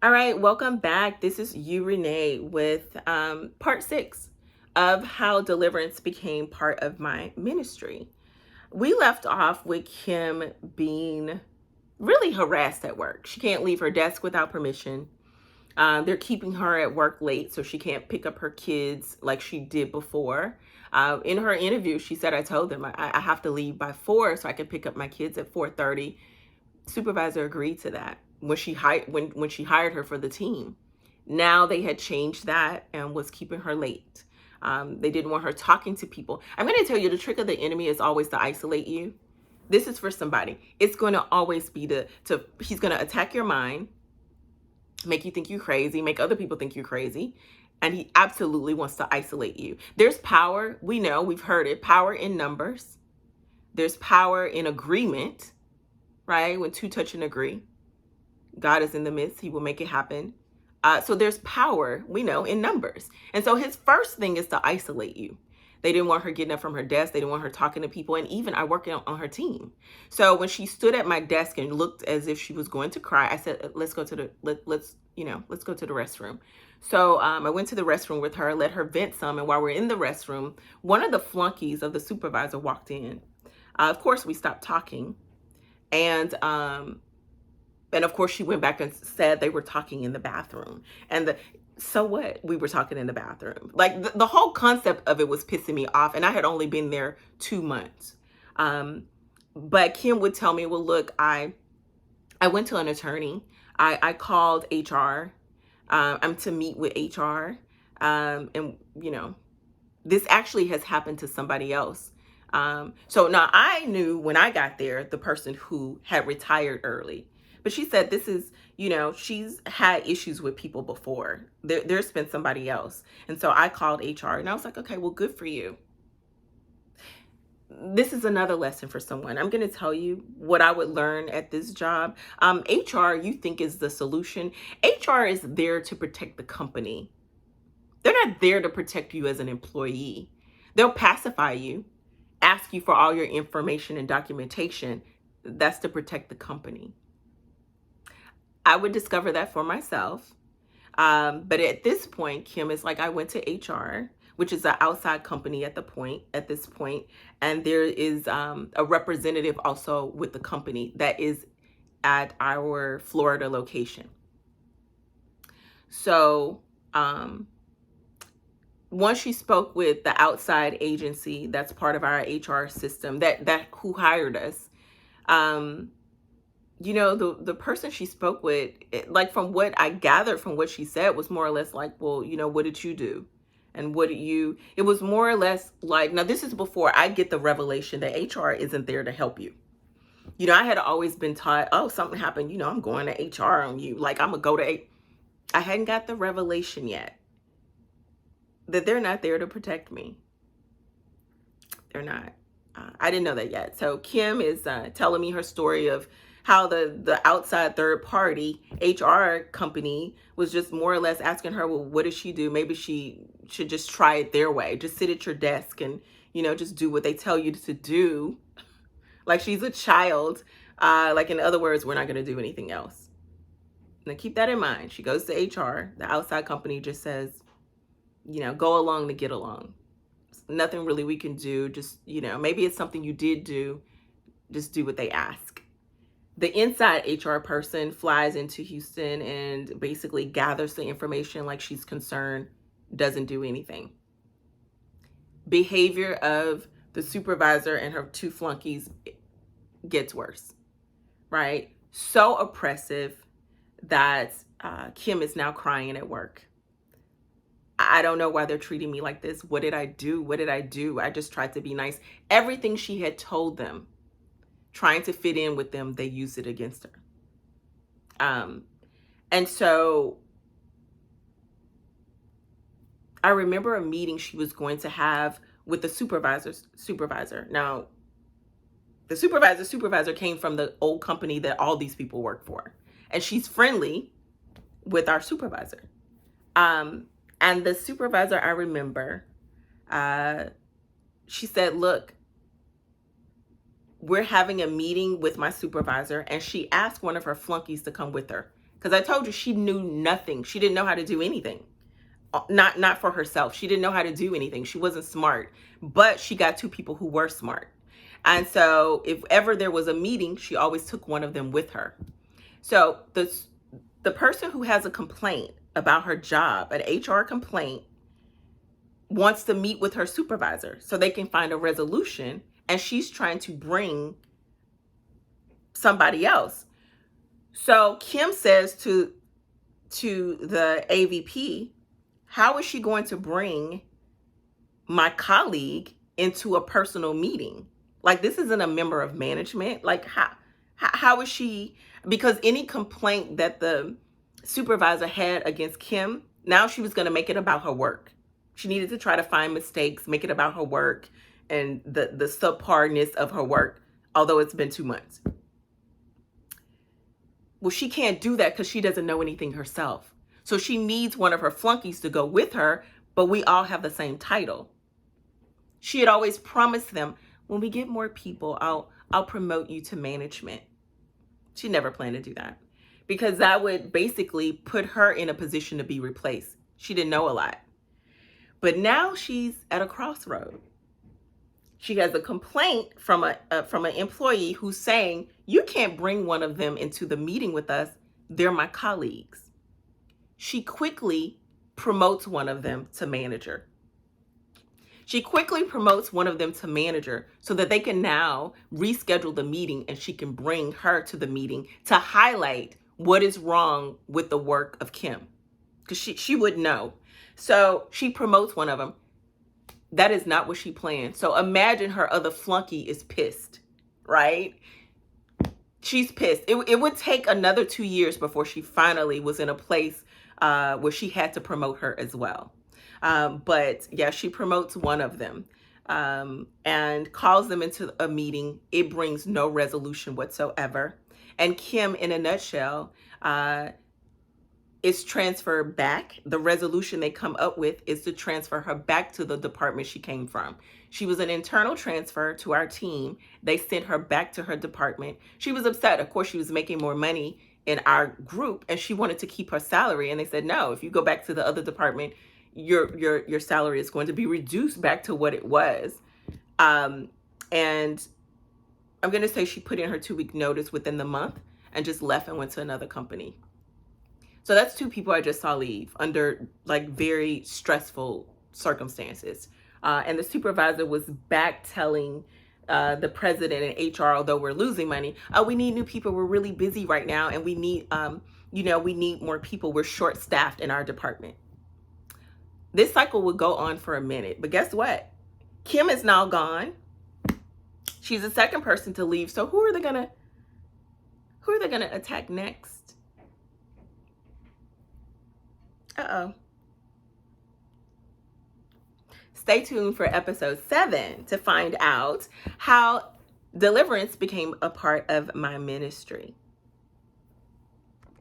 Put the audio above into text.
All right, welcome back. This is you, Renee, with part 6 of how deliverance became part of my ministry. We left off with Kim being really harassed at work. She can't leave her desk without permission. They're keeping her at work late so she can't pick up her kids like she did before. In her interview, she said, I told them I have to leave by 4 so I can pick up my kids at 4:30. Supervisor agreed to that when she hired her for the team. Now they had changed that and was keeping her late. They didn't want her talking to people. I'm going to tell you, the trick of the enemy is always to isolate you. This is for somebody. It's going to always be he's going to attack your mind, make you think you're crazy, make other people think you're crazy. And he absolutely wants to isolate you. There's power. We know, we've heard it. Power in numbers. There's power in agreement, right? When two touch and agree, God is in the midst. He will make it happen. So there's power, we know, in numbers. And so his first thing is to isolate you. They didn't want her getting up from her desk. They didn't want her talking to people. And even I work on her team. So when she stood at my desk and looked as if she was going to cry, I said, let's go to the restroom. So I went to the restroom with her, let her vent some. And while we're in the restroom, one of the flunkies of the supervisor walked in. Of course, we stopped talking. And of course, she went back and said they were talking in the bathroom. And so what? We were talking in the bathroom. Like the whole concept of it was pissing me off. And I had only been there 2 months. But Kim would tell me, well, look, I went to an attorney. I called HR. I'm to meet with HR. And, this actually has happened to somebody else. So now I knew when I got there, the person who had retired early. But she said this is, she's had issues with people before. There's been somebody else. And so I called HR and I was like, okay, well, good for you. This is another lesson for someone. I'm going to tell you what I would learn at this job. HR, you think is the solution. HR is there to protect the company. They're not there to protect you as an employee. They'll pacify you, ask you for all your information and documentation. That's to protect the company. I would discover that for myself. But at this point, Kim is like, I went to HR, which is an outside company at this point. And there is a representative also with the company that is at our Florida location. So once she spoke with the outside agency that's part of our HR system that who hired us, the person she spoke with, like from what I gathered from what she said, was more or less like, well, what did you do? And it was more or less like, now this is before I get the revelation that HR isn't there to help you. I had always been taught, oh, something happened, I'm going to HR on you. Like I'm going to go I hadn't got the revelation yet that they're not there to protect me. They're not. I didn't know that yet. So Kim is telling me her story of how the outside third party HR company was just more or less asking her, well, what does she do? Maybe she should just try it their way. Just sit at your desk and, just do what they tell you to do. Like she's a child. Like in other words, we're not going to do anything else. Now keep that in mind. She goes to HR. The outside company just says, go along to get along. Nothing really we can do. Just, maybe it's something you did do. Just do what they ask. The inside HR person flies into Houston and basically gathers the information like she's concerned, doesn't do anything. Behavior of the supervisor and her 2 flunkies gets worse, right? So oppressive that Kim is now crying at work. I don't know why they're treating me like this. What did I do? What did I do? I just tried to be nice. Everything she had told them, trying to fit in with them, they used it against her. And so I remember a meeting she was going to have with the supervisor. Now, the supervisor came from the old company that all these people work for. And she's friendly with our supervisor. And the supervisor, I remember, she said, look, we're having a meeting with my supervisor, and she asked one of her flunkies to come with her. Because I told you she knew nothing. She didn't know how to do anything. Not for herself. She didn't know how to do anything. She wasn't smart. But she got two people who were smart. And so if ever there was a meeting, she always took one of them with her. So the person who has a complaint about her job, an HR complaint, wants to meet with her supervisor so they can find a resolution, and she's trying to bring somebody else. So Kim says to the AVP, how is she going to bring my colleague into a personal meeting? Like, this isn't a member of management. Like, how is she? Because any complaint that the supervisor had against Kim, now she was going to make it about her work. She needed to try to find mistakes, make it about her work and the subparness of her work, although it's been 2 months. Well, she can't do that because she doesn't know anything herself. So she needs one of her flunkies to go with her, but we all have the same title. She had always promised them, when we get more people, I'll promote you to management. She never planned to do that because that would basically put her in a position to be replaced. She didn't know a lot. But now she's at a crossroad. She has a complaint from an employee who's saying, you can't bring one of them into the meeting with us. They're my colleagues. She quickly promotes one of them to manager. so that they can now reschedule the meeting and she can bring her to the meeting to highlight what is wrong with the work of Kim. Because she would know. So she promotes one of them. That is not what she planned. So imagine her other flunky is pissed, right? She's pissed. It would take another 2 years before she finally was in a place where she had to promote her as well. But yeah, she promotes one of them and calls them into a meeting. It brings no resolution whatsoever. And Kim, in a nutshell, is transferred back. The resolution they come up with is to transfer her back to the department she came from. She was an internal transfer to our team. They sent her back to her department. She was upset. Of course, she was making more money in our group and she wanted to keep her salary. And they said, no, if you go back to the other department, your salary is going to be reduced back to what it was. And I'm going to say she put in her 2-week notice within the month and just left and went to another company. So that's 2 people I just saw leave under like very stressful circumstances. And the supervisor was back telling the president and HR, although we're losing money, we need new people. We're really busy right now. And we need, we need more people. We're short staffed in our department. This cycle would go on for a minute, but guess what? Kim is now gone. She's the second person to leave. So who are they gonna attack next? Uh-oh. Stay tuned for episode 7 to find out how Deliverance became a part of my ministry.